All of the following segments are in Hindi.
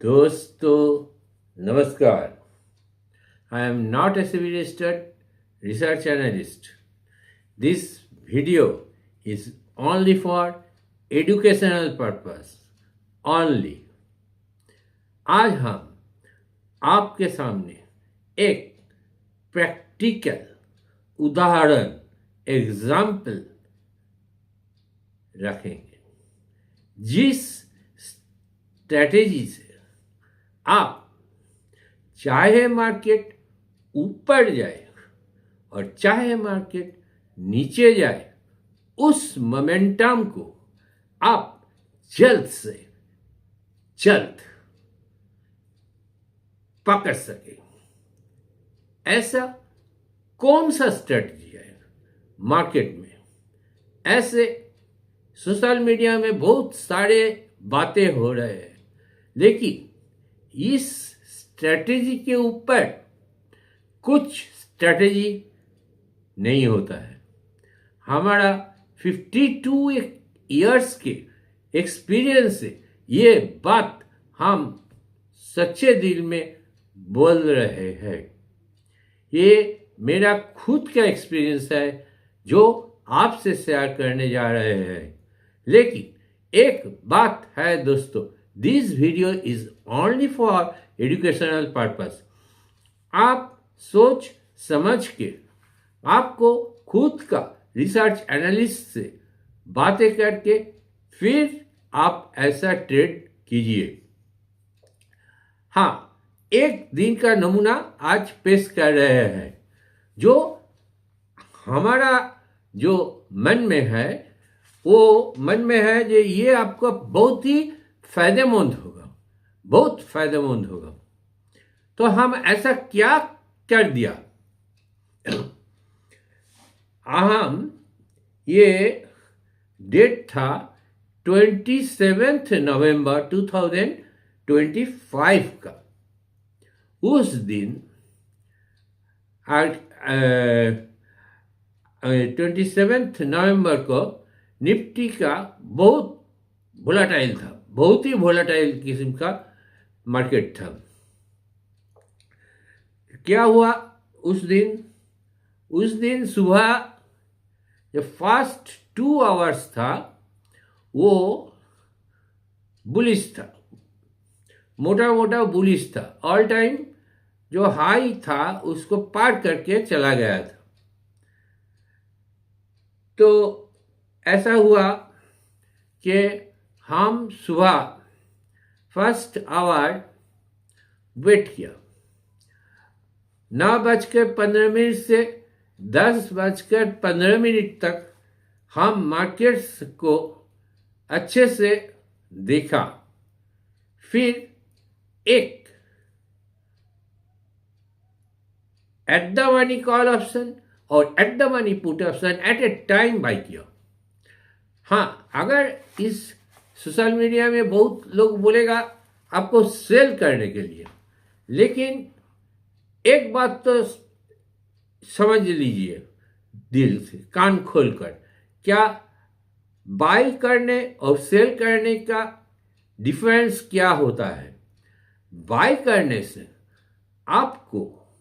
दोस्तों नमस्कार। I am not a civil registered research analyst. This video is only for educational purpose only. आज हम आपके सामने एक प्रैक्टिकल उदाहरण एग्जाम्पल रखेंगे जिस स्ट्रैटेजी से आप चाहे मार्केट ऊपर जाए और चाहे मार्केट नीचे जाए उस मोमेंटम को आप जल्द से जल्द पकड़ सके। ऐसा कौन सा स्ट्रेटजी है मार्केट में? ऐसे सोशल मीडिया में बहुत सारे बातें हो रहे हैं, लेकिन इस स्ट्रेटजी के ऊपर कुछ स्ट्रेटजी नहीं होता है। हमारा 52 इयर्स के एक्सपीरियंस से ये बात हम सच्चे दिल में बोल रहे हैं। ये मेरा खुद का एक्सपीरियंस है जो आपसे शेयर करने जा रहे हैं। लेकिन एक बात है दोस्तों, this video is only for educational purpose. आप सोच समझ के आपको खुद का रिसर्च एनालिस्ट से बातें करके फिर आप ऐसा ट्रेड कीजिए। हाँ, एक दिन का नमूना आज पेश कर रहे हैं जो हमारा जो मन में है, वो मन में है जो ये आपको बहुत ही फायदेमंद होगा, बहुत फायदेमंद होगा। तो हम ऐसा क्या कर दिया? हम ये डेट था 27 नवंबर 2025 का। उस दिन 27 नवंबर को निफ्टी का बहुत वोलेटाइल था, बहुत ही वोलेटाइल किस्म का मार्केट था। क्या हुआ उस दिन? उस दिन सुबह जो फर्स्ट 2 आवर्स था वो बुलिश था, मोटा मोटा बुलिश था। ऑल टाइम जो हाई था उसको पार करके चला गया था। तो ऐसा हुआ कि हम सुबह फर्स्ट आवर वेट किया। 9:15 से 10:15 तक हम मार्केट्स को अच्छे से देखा। फिर एक at the money call option और at the money put option at a time buy किया। हाँ, अगर इस सोशल मीडिया में बहुत लोग बोलेगा आपको सेल करने के लिए, लेकिन एक बात तो समझ लीजिए दिल से, कान खोलकर, क्या बाय करने और सेल करने का डिफरेंस क्या होता है? बाय करने से आपको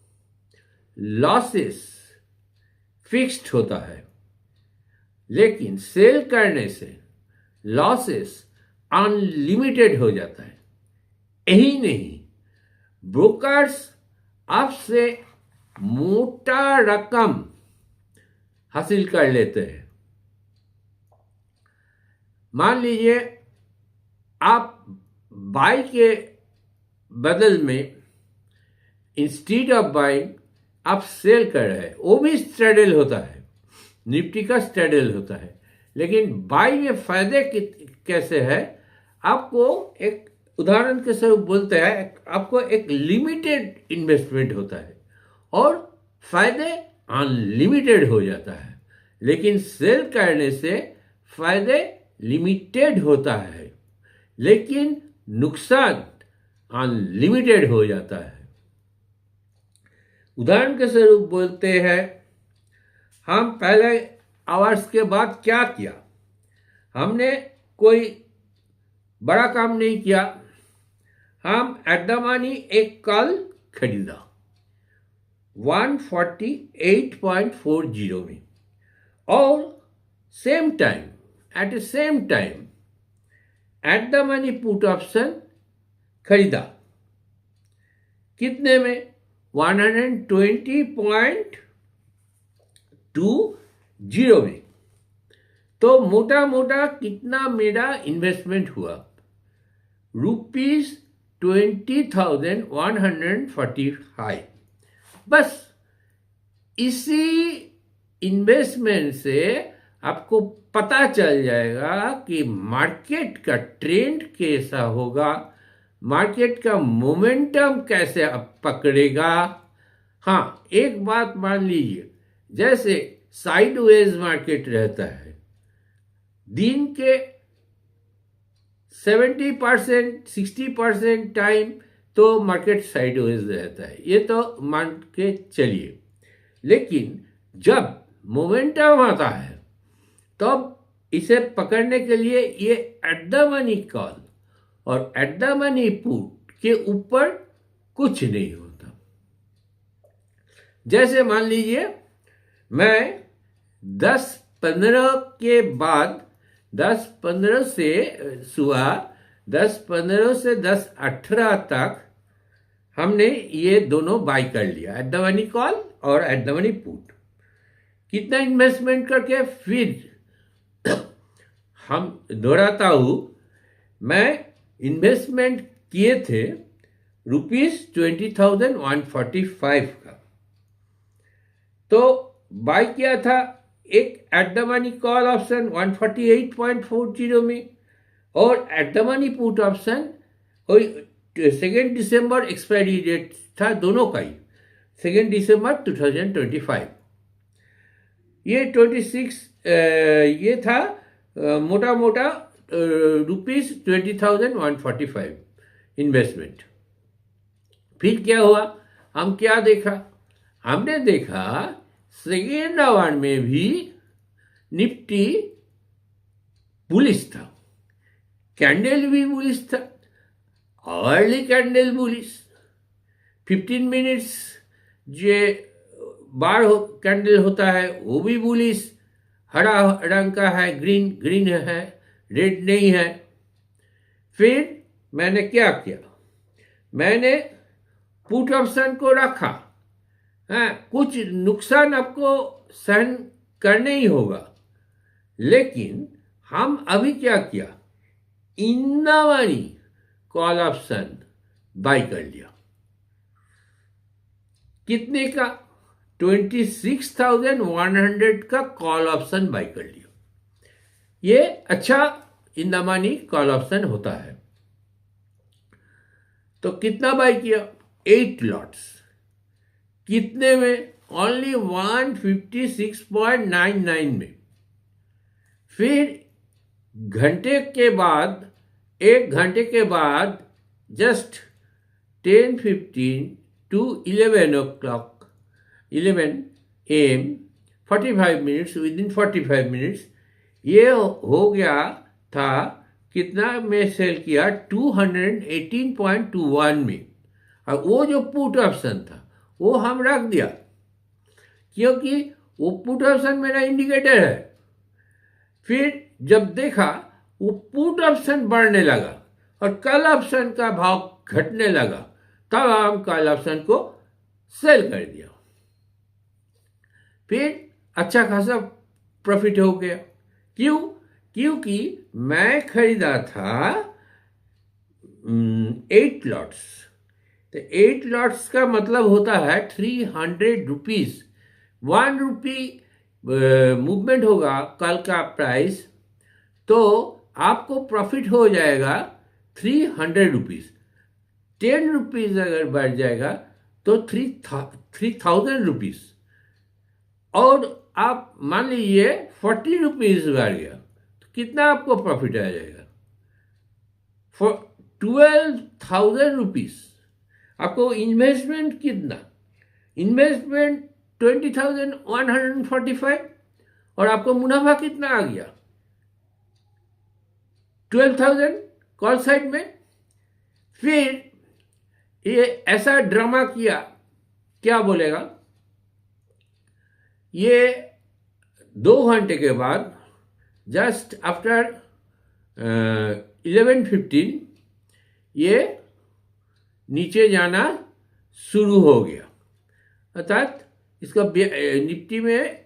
लॉसेस फिक्स्ड होता है, लेकिन सेल करने से लॉसेस अनलिमिटेड हो जाता है। यही नहीं, ब्रोकर्स आपसे मोटा रकम हासिल कर लेते हैं। मान लीजिए आप बाय के बदल में इंस्टीड ऑफ बाइंग आप सेल कर रहे हैं। वो भी स्ट्रेडल होता है, निफ्टी का स्ट्रेडल होता है, लेकिन बाय में फायदे कैसे है? आपको एक उदाहरण के स्वरूप बोलते हैं, आपको एक लिमिटेड इन्वेस्टमेंट होता है और फायदे अनलिमिटेड हो जाता है। लेकिन सेल करने से फायदे लिमिटेड होता है, लेकिन नुकसान अनलिमिटेड हो जाता है। उदाहरण के स्वरूप बोलते हैं, हम पहले आवर्स के बाद क्या किया? हमने कोई बड़ा काम नहीं किया, हम एट द मनी एक कॉल खरीदा 148.40 में, और same time eight the money put option खरीदा कितने में, 120.20 में। तो मोटा मोटा कितना मेरा इन्वेस्टमेंट हुआ, ₹20,145। बस इसी इन्वेस्टमेंट से आपको पता चल जाएगा कि मार्केट का ट्रेंड कैसा होगा, मार्केट का मोमेंटम कैसे पकड़ेगा। हाँ, एक बात मान लीजिए, जैसे साइडवेज मार्केट रहता है, दिन के 70% 60% टाइम तो मार्केट साइडवेज रहता है, ये तो मान के चलिए। लेकिन जब मोमेंटम आता है तब इसे पकड़ने के लिए ये एट द मनी कॉल और एट द मनी पुट के ऊपर कुछ नहीं होता। जैसे मान लीजिए मैं 10-15 के बाद 10-15 से सुबह 10-15 से 10-18 तक हमने ये दोनों बाय कर लिया, एट द मनी कॉल और एट द मनी पुट। कितना इन्वेस्टमेंट करके फिर हम दोहराता हूं, मैं इन्वेस्टमेंट किए थे ₹20,145 का। तो बाय किया था एक at the money call option 148.40 में, और at the money put option 2 दिसंबर एक्सपायरी डेट था दोनों का ही, 2 दिसंबर 2025। ये 26 ये था मोटा मोटा ₹20,145 इन्वेस्टमेंट। फिर क्या हुआ, हम क्या देखा, हमने देखा सेकेंड आवर में भी निफ्टी बुलिश था, कैंडल भी बुलिश था, अर्ली कैंडल बुलिश, 15 मिनट्स जो बार कैंडल होता है वो भी बुलिश, हरा रंग का है, ग्रीन है, रेड नहीं है। फिर मैंने क्या किया, मैंने पुट ऑप्शन को रखा। हाँ, कुछ नुकसान आपको सहन करने ही होगा, लेकिन हम अभी क्या किया, in the money call option buy कर लिया। कितने का, 26,100 का कॉल ऑप्शन बाय कर लिया। ये अच्छा इन द मनी कॉल ऑप्शन होता है। तो कितना बाय किया, 8 लॉट्स। कितने में, ओनली 156.99 में। फिर घंटे के बाद, 1 घंटे के बाद, just 10:15 to 11 o'clock 11 AM 45 minutes, within 45 minutes ये हो गया था। कितना में सेल किया, 218.21 में। और वो जो पुट ऑप्शन था वो हम रख दिया, क्योंकि वो पुट ऑप्शन मेरा इंडिकेटर है। फिर जब देखा वो पुट ऑप्शन बढ़ने लगा और कॉल ऑप्शन का भाव घटने लगा, तब हम कॉल ऑप्शन को सेल कर दिया। फिर अच्छा खासा प्रॉफिट हो गया। क्यों, क्योंकि मैं खरीदा था 8 लॉट्स। तो 8 लॉट्स का मतलब होता है 300 रुपीज, 1 रुपी मूवमेंट होगा कल का प्राइस, तो आपको प्रॉफिट हो जाएगा 300 रुपीज। 10 रुपीज अगर बढ़ जाएगा तो 3,000 रुपीज। और आप मान लीजिए 40 रुपीज बढ़ गया तो कितना आपको प्रॉफिट आ जाएगा, 12,000 रुपीज। आपको इन्वेस्टमेंट कितना, इन्वेस्टमेंट 20,145, और आपको मुनाफा कितना आ गया, 12,000 कॉल साइड में। फिर ये ऐसा ड्रामा किया, क्या बोलेगा, ये 2 घंटे के बाद जस्ट आफ्टर 11:15 ये नीचे जाना शुरू हो गया, अर्थात इसका निफ्टी में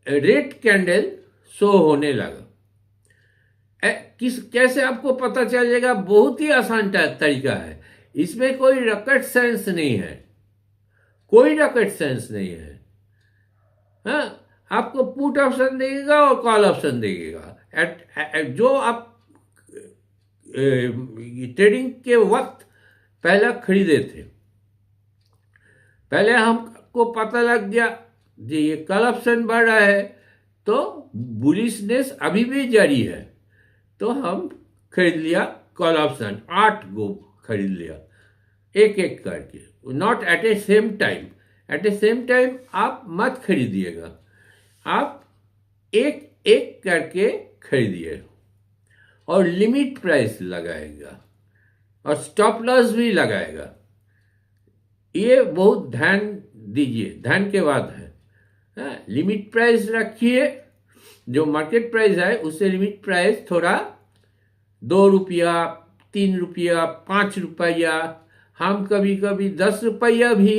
रेड कैंडल शो होने लगा। कैसे आपको पता चलेगा? बहुत ही आसान तरीका है, इसमें कोई रॉकेट साइंस नहीं है, कोई रॉकेट साइंस नहीं है। हाँ, आपको पुट ऑप्शन देगा और कॉल ऑप्शन देगा। जो आप ट्रेडिंग के वक्त पहला खरीदे थे, पहले हमको पता लग गया जी ये कॉल ऑप्शन बढ़ रहा है तो बुलिशनेस अभी भी जारी है, तो हम खरीद लिया कॉल ऑप्शन, 8 गो खरीद लिया एक एक करके, not at a same time. At a same time आप मत खरीदिएगा, आप एक एक करके खरीदिए और लिमिट प्राइस लगाएगा और स्टॉप लॉस भी लगाएगा। ये बहुत ध्यान दीजिए, ध्यान के बात है। लिमिट प्राइस रखिए, जो मार्केट प्राइस है उससे लिमिट प्राइस थोड़ा 2 रुपया, 3 रुपया, 5 रुपया, हम कभी कभी 10 रुपया भी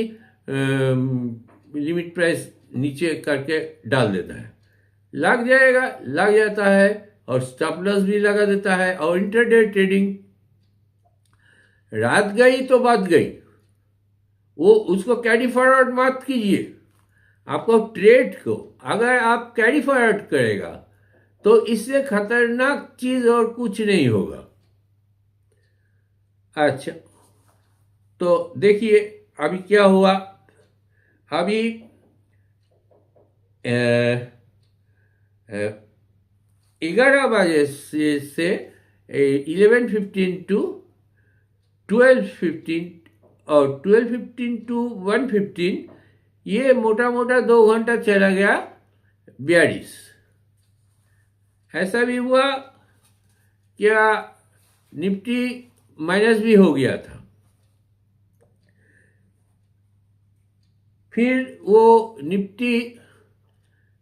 लिमिट प्राइस नीचे करके डाल देता है, लग जाता है, और स्टॉप लॉस भी लगा देता है। और इंटरडे ट्रेडिंग, रात गई तो बात गई, वो उसको कैरी फॉरवर्ड मत कीजिए। आपको ट्रेड को अगर आप कैरी फॉरवर्ड करेगा तो इससे खतरनाक चीज और कुछ नहीं होगा। अच्छा, तो देखिए अभी क्या हुआ। अभी 11 बजे से 11:15 टू 12:15 और 12:15 टू 1:15 ये मोटा मोटा 2 घंटा चला गया 42। ऐसा भी हुआ क्या निफ्टी माइनस भी हो गया था। फिर वो निफ्टी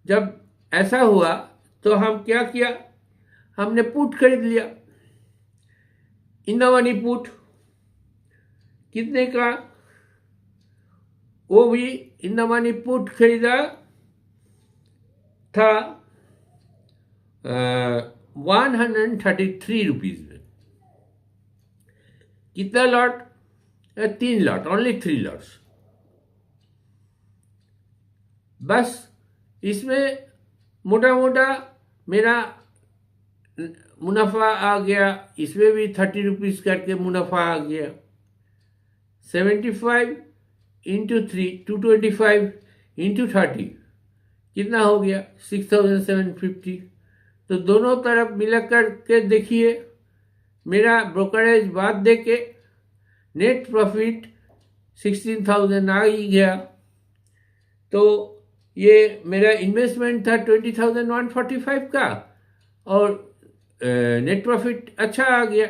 जब ऐसा हुआ तो हम क्या किया, हमने पुट खरीद लिया, इन द मनी पुट। कितने का? वो भी इन द मनी पुट खरीदा था 133 रुपीज में। कितना लॉट? 3 lot, only 3 lots. बस इसमें मोटा मोटा मेरा मुनाफा आ गया, इसमें भी 30 रुपीज करके मुनाफा आ गया। 75 इंटू 3 225 इंटू 30 कितना हो गया? 6750। तो दोनों तरफ मिलाकर के देखिए, मेरा ब्रोकरेज बाद दे के नेट प्रॉफिट 16,000 आ ही गया। तो ये मेरा इन्वेस्टमेंट था 20,145 का और नेट प्रॉफिट अच्छा आ गया।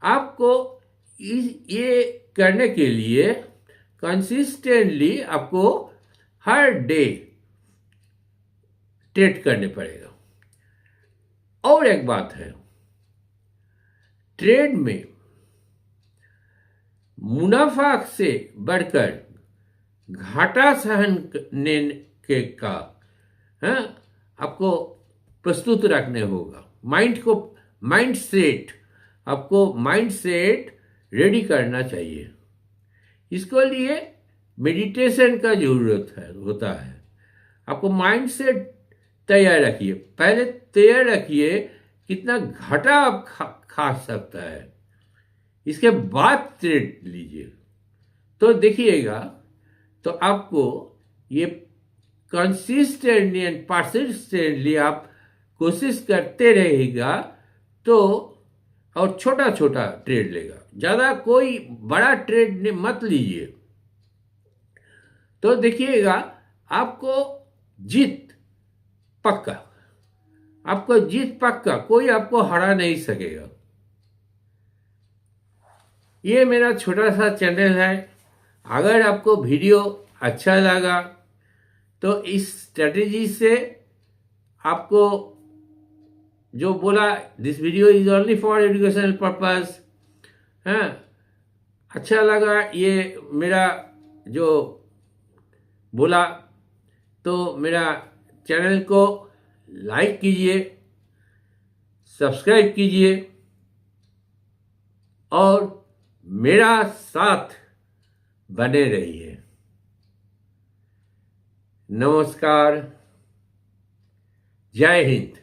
आपको ये करने के लिए कंसिस्टेंटली आपको हर डे ट्रेड करने पड़ेगा। और एक बात है, ट्रेड में मुनाफा से बढ़कर घाटा सहन करने के का आपको प्रस्तुत रखने होगा। आपको माइंड सेट रेडी करना चाहिए। इसको लिए मेडिटेशन का जरूरत होता है। आपको माइंड सेट तैयार रखिए, पहले तैयार रखिए कितना घाटा आप खा सकता है, इसके बाद ट्रेड लीजिए। तो देखिएगा, तो आपको ये कंसिस्टेंटली एंड परसिस्टेंटली आप कोशिश करते रहेगा तो, और छोटा छोटा ट्रेड लेगा, ज़्यादा कोई बड़ा ट्रेड मत लीजिए। तो देखिएगा आपको जीत पक्का, कोई आपको हरा नहीं सकेगा। ये मेरा छोटा सा चैनल है। अगर आपको वीडियो अच्छा लगा तो इस स्ट्रेटेजी से आपको जो बोला, this video is only for educational purpose, हाँ, अच्छा लगा ये मेरा जो बोला, तो मेरा चैनल को लाइक कीजिए, सब्सक्राइब कीजिए और मेरा साथ बने रहिए। नमस्कार, जय हिंद।